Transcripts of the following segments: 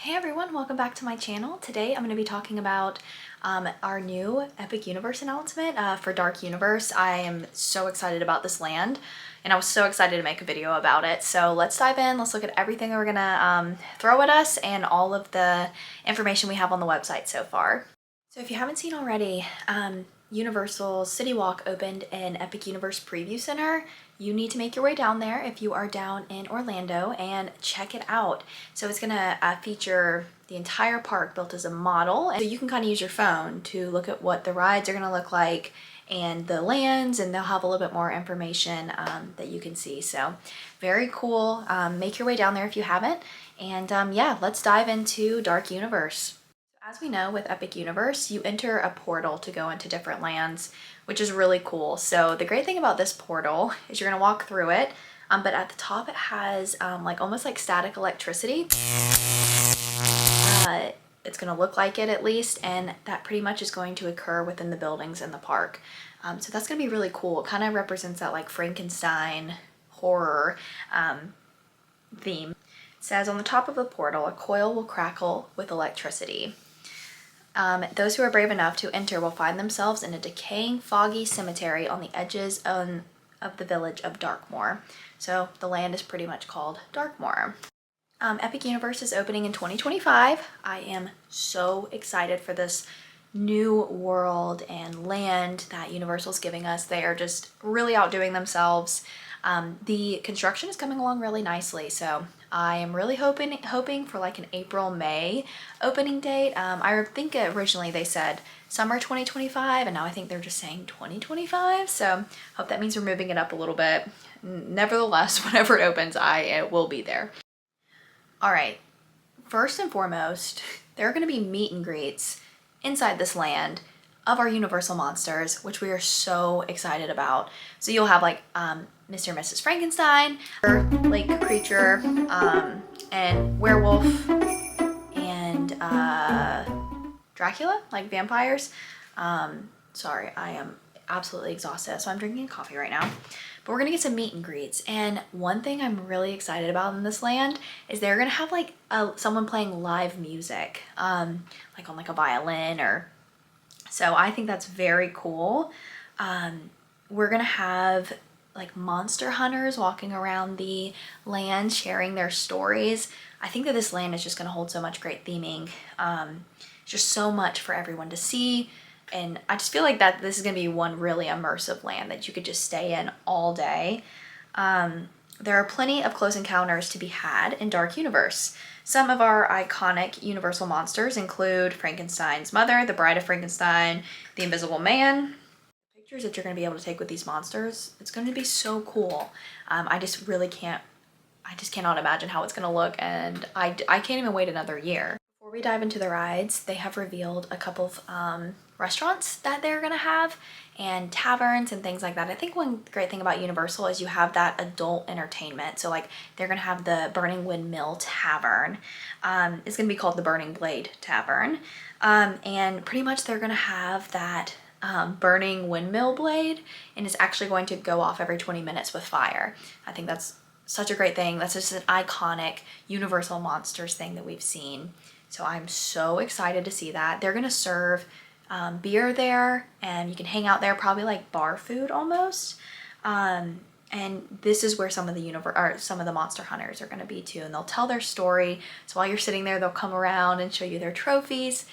Hey everyone, welcome back to my channel. Today I'm going to be talking about our new Epic Universe announcement for Dark Universe. I am so excited about this land and I was so excited to make a video about it. So let's dive in, let's look at everything that we're going to throw at us and all of the information we have on the website so far. So if you haven't seen already, Universal's City Walk opened in Epic Universe Preview Center. You need to make your way down there if you are down in Orlando and check it out. So it's gonna feature the entire park built as a model. And so you can kind of use your phone to look at what the rides are gonna look like and the lands, and they'll have a little bit more information that you can see. So very cool. Make your way down there if you haven't. And yeah, let's dive into Dark Universe. As we know, with Epic Universe, you enter a portal to go into different lands, which is really cool. So the great thing about this portal is you're gonna walk through it, but at the top it has like almost like static electricity. It's gonna look like it at least, and that pretty much is going to occur within the buildings in the park. So that's gonna be really cool. It kind of represents that like Frankenstein horror theme. It says on the top of the portal, a coil will crackle with electricity. Those who are brave enough to enter will find themselves in a decaying, foggy cemetery on the edges of the village of Darkmoor. So the land is pretty much called Darkmoor. Epic Universe is opening in 2025. I am so excited for this new world and land that Universal's giving us. They are just really outdoing themselves. The construction is coming along really nicely, so I am really hoping for like an April-May opening date. I think originally they said summer 2025, and now I think they're just saying 2025, so hope that means we're moving it up a little bit. Nevertheless, whenever it opens, I will be there. All right, first and foremost, there are going to be meet and greets inside this land of our Universal monsters, which we are so excited about. So you'll have like Mr. and Mrs. Frankenstein, lake creature, and werewolf, and Dracula, like vampires. Sorry, I am absolutely exhausted, so I'm drinking coffee right now. But we're gonna get some meet and greets, and one thing I'm really excited about in this land is they're gonna have like someone playing live music, like on like a violin or. So I think that's very cool. We're gonna have like monster hunters walking around the land sharing their stories. I think that this land is just gonna hold so much great theming. Just so much for everyone to see. And I just feel like that this is gonna be one really immersive land that you could just stay in all day. There are plenty of close encounters to be had in Dark Universe. Some of our iconic Universal monsters include Frankenstein's mother, the Bride of Frankenstein, the Invisible Man. Pictures that you're going to be able to take with these monsters, it's going to be so cool. I just cannot imagine how it's going to look, and I can't even wait another year. Before we dive into the rides, they have revealed a couple of restaurants that they're going to have, and taverns and things like that. I think one great thing about Universal is you have that adult entertainment. So like they're gonna have the Burning Windmill Tavern. It's gonna be called the Burning Blade Tavern. And pretty much they're gonna have that burning windmill blade, and it's actually going to go off every 20 minutes with fire. I think that's such a great thing. That's just an iconic Universal Monsters thing that we've seen. So I'm so excited to see that. They're gonna serve beer there, and you can hang out there, probably like bar food almost. And this is where some of the monster hunters are going to be too, and they'll tell their story. So while you're sitting there, they'll come around and show you their trophies.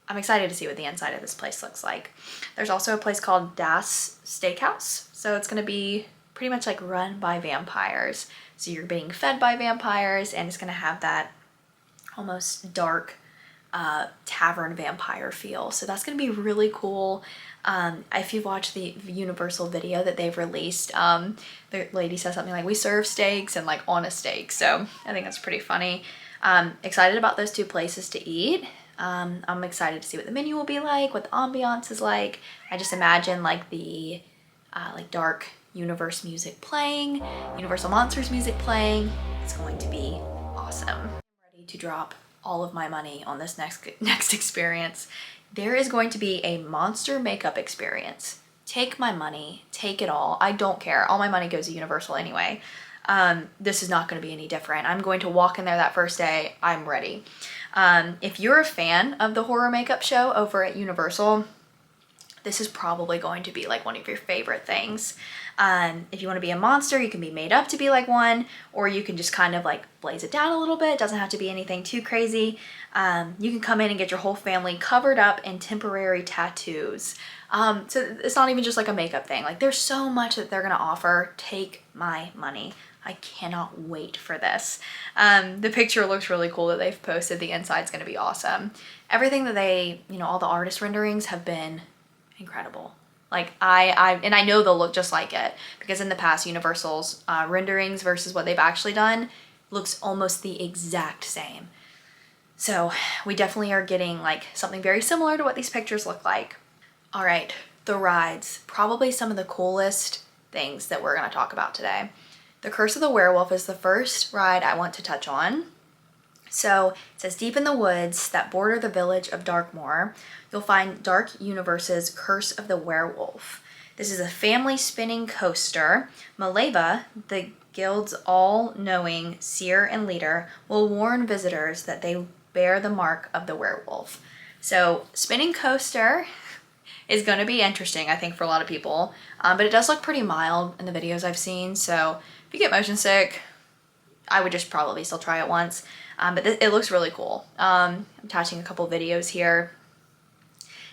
I'm excited to see what the inside of this place looks like. There's also a place called Das Steakhouse, so it's going to be pretty much like run by vampires. So you're being fed by vampires, and it's going to have that almost dark tavern vampire feel. So that's gonna be really cool. If you've watched the Universal video that they've released, the lady says something like, we serve steaks and like on a steak. So I think that's pretty funny. Excited about those two places to eat. I'm excited to see what the menu will be like, what the ambiance is like. I just imagine like the like Dark Universe music playing, Universal Monsters music playing. It's going to be awesome. I'm ready to drop all of my money on this next experience. There is going to be a monster makeup experience. Take my money, take it all. I don't care. All my money goes to Universal anyway. this is not going to be any different. I'm going to walk in there that first day. I'm ready. If you're a fan of the horror makeup show over at Universal, this is probably going to be like one of your favorite things. If you want to be a monster, you can be made up to be like one, or you can just kind of like blaze it down a little bit. It doesn't have to be anything too crazy. You can come in and get your whole family covered up in temporary tattoos. So it's not even just like a makeup thing. Like there's so much that they're gonna offer. Take my money. I cannot wait for this. The picture looks really cool that they've posted. The inside's gonna be awesome. Everything that they, all the artist renderings have been incredible. Like I know they'll look just like it, because in the past Universal's renderings versus what they've actually done looks almost the exact same. So we definitely are getting like something very similar to what these pictures look like. All right, the rides, probably some of the coolest things that we're gonna talk about today. The Curse of the Werewolf is the first ride I want to touch on. So it says, deep in the woods that border the village of Darkmoor, you'll find Dark Universe's Curse of the Werewolf. This is a family spinning coaster. Maleva, the guild's all-knowing seer and leader, will warn visitors that they bear the mark of the werewolf. So spinning coaster is going to be interesting, I think, for a lot of people. But it does look pretty mild in the videos I've seen. So if you get motion sick, I would just probably still try it once. But it looks really cool. I'm attaching a couple videos here.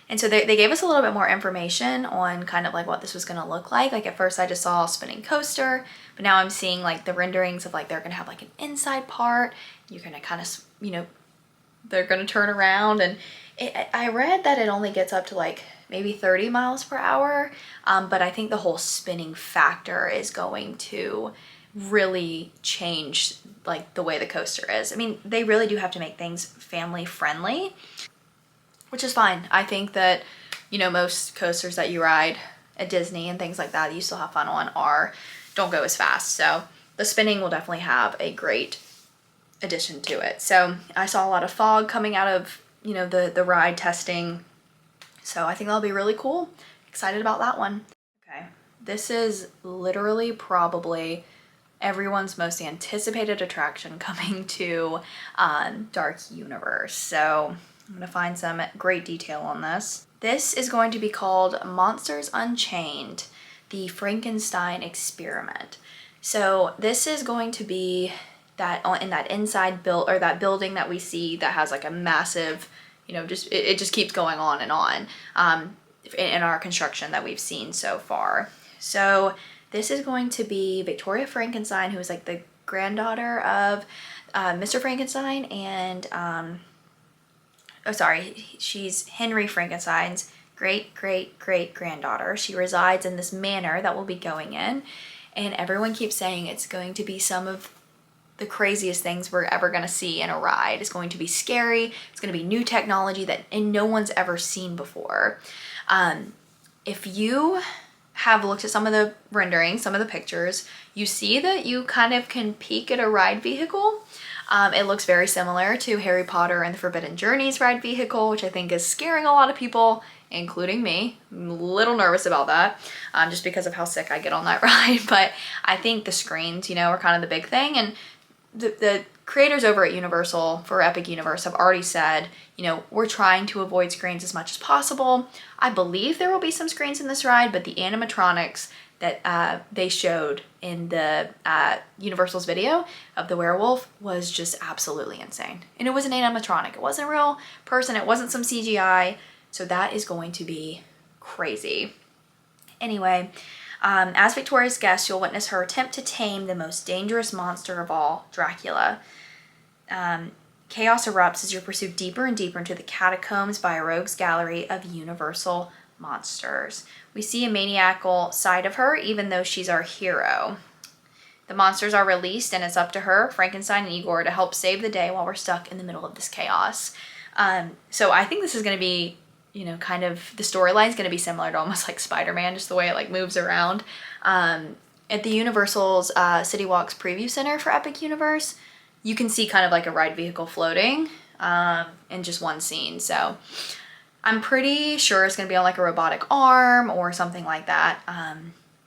And so they gave us a little bit more information on kind of like what this was going to look like. Like at first I just saw a spinning coaster, but now I'm seeing like the renderings of like they're going to have like an inside part. You're going to kind of, they're going to turn around. And I read that it only gets up to like maybe 30 miles per hour. But I think the whole spinning factor is going to really change like the way the coaster is. I mean, they really do have to make things family friendly, which is fine. I think that, most coasters that you ride at Disney and things like that you still have fun on don't go as fast. So the spinning will definitely have a great addition to it. So I saw a lot of fog coming out of, the ride testing. So I think that'll be really cool. Excited about that one. Okay, this is literally probably everyone's most anticipated attraction coming to Dark Universe. So I'm gonna find some great detail on this. This is going to be called Monsters Unchained, the Frankenstein Experiment. So this is going to be that in that inside that building that we see that has like a massive, it just keeps going on and on in our construction that we've seen so far. So this is going to be Victoria Frankenstein, who is like the granddaughter of Mr. Frankenstein, and she's Henry Frankenstein's great-great-great-granddaughter. She resides in this manor that we'll be going in, and everyone keeps saying it's going to be some of the craziest things we're ever going to see in a ride. It's going to be scary. It's going to be new technology that no one's ever seen before. If you have looked at some of the renderings, some of the pictures, you see that you kind of can peek at a ride vehicle. It looks very similar to Harry Potter and the Forbidden Journey's ride vehicle, which I think is scaring a lot of people, including me. I'm a little nervous about that, just because of how sick I get on that ride. But I think the screens, are kind of the big thing. And the creators over at Universal for Epic Universe have already said, we're trying to avoid screens as much as possible. I believe there will be some screens in this ride, but the animatronics that they showed in the Universal's video of the werewolf was just absolutely insane. And it was an animatronic. It wasn't a real person. It wasn't some CGI. So that is going to be crazy. Anyway, as Victoria's guest, you'll witness her attempt to tame the most dangerous monster of all, Dracula. Chaos erupts as you're pursued deeper and deeper into the catacombs by a rogues gallery of Universal monsters. We see a maniacal side of her, even though she's our hero. The monsters are released, and it's up to her, Frankenstein and Igor, to help save the day while we're stuck in the middle of this chaos. So I think this is going to be, kind of, the storyline is going to be similar to almost like Spider-Man, just the way it like moves around. At the Universal's City Walks Preview Center for Epic Universe, you can see kind of like a ride vehicle floating in just one scene. So I'm pretty sure it's going to be on like a robotic arm or something like that.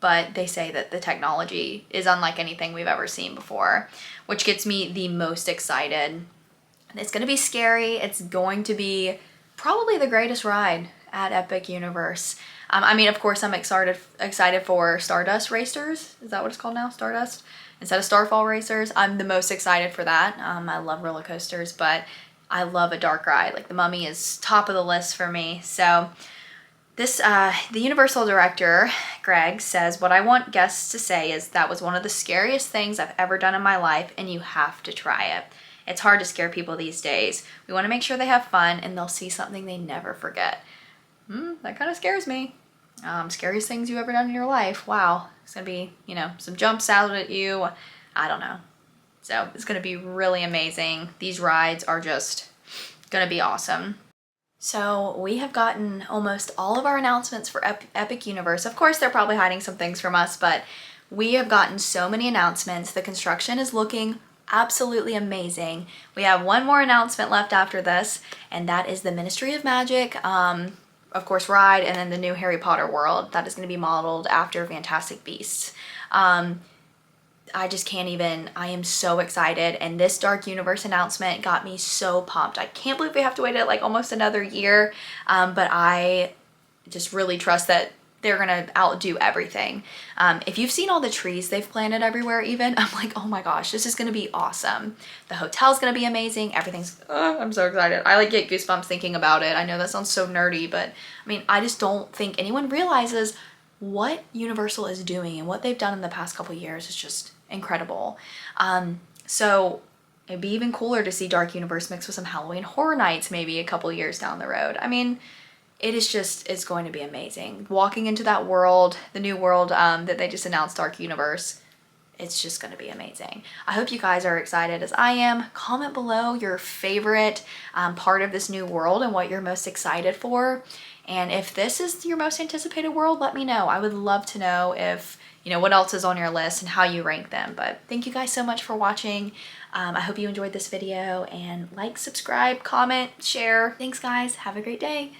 but they say that the technology is unlike anything we've ever seen before, which gets me the most excited. It's going to be scary. It's going to be probably the greatest ride at Epic Universe. I mean, of course, I'm excited for Stardust Racers. Is that what it's called now? Stardust? Instead of Starfall Racers. I'm the most excited for that. I love roller coasters, but I love a dark ride. Like, the Mummy is top of the list for me. So this, the Universal director, Greg, says, what I want guests to say is that was one of the scariest things I've ever done in my life, and you have to try it. It's hard to scare people these days. We want to make sure they have fun and they'll see something they never forget. That kind of scares me. Scariest things you've ever done in your life. Wow. It's going to be, you know, some jumps out at you. I don't know. So it's going to be really amazing. These rides are just going to be awesome. So we have gotten almost all of our announcements for Epic Universe. Of course, they're probably hiding some things from us, but we have gotten so many announcements. The construction is looking absolutely amazing. We have one more announcement left after this, and that is the Ministry of Magic, of course, ride, and then the new Harry Potter world that is going to be modeled after Fantastic Beasts. I just can't even, I am so excited, and this Dark Universe announcement got me so pumped. I can't believe we have to wait like almost another year, but I just really trust that they're gonna outdo everything. If you've seen all the trees they've planted everywhere even, I'm like, oh my gosh, this is gonna be awesome. The hotel's gonna be amazing. Everything's, I'm so excited. I like get goosebumps thinking about it. I know that sounds so nerdy, but I mean, I just don't think anyone realizes what Universal is doing, and what they've done in the past couple years is just incredible. So it'd be even cooler to see Dark Universe mixed with some Halloween Horror Nights maybe a couple years down the road. I mean, it is just, it's going to be amazing. Walking into that world, the new world that they just announced, Dark Universe, it's just going to be amazing. I hope you guys are excited as I am. Comment below your favorite part of this new world and what you're most excited for. And if this is your most anticipated world, let me know. I would love to know if, you know, what else is on your list and how you rank them. But thank you guys so much for watching. I hope you enjoyed this video, and like, subscribe, comment, share. Thanks guys. Have a great day.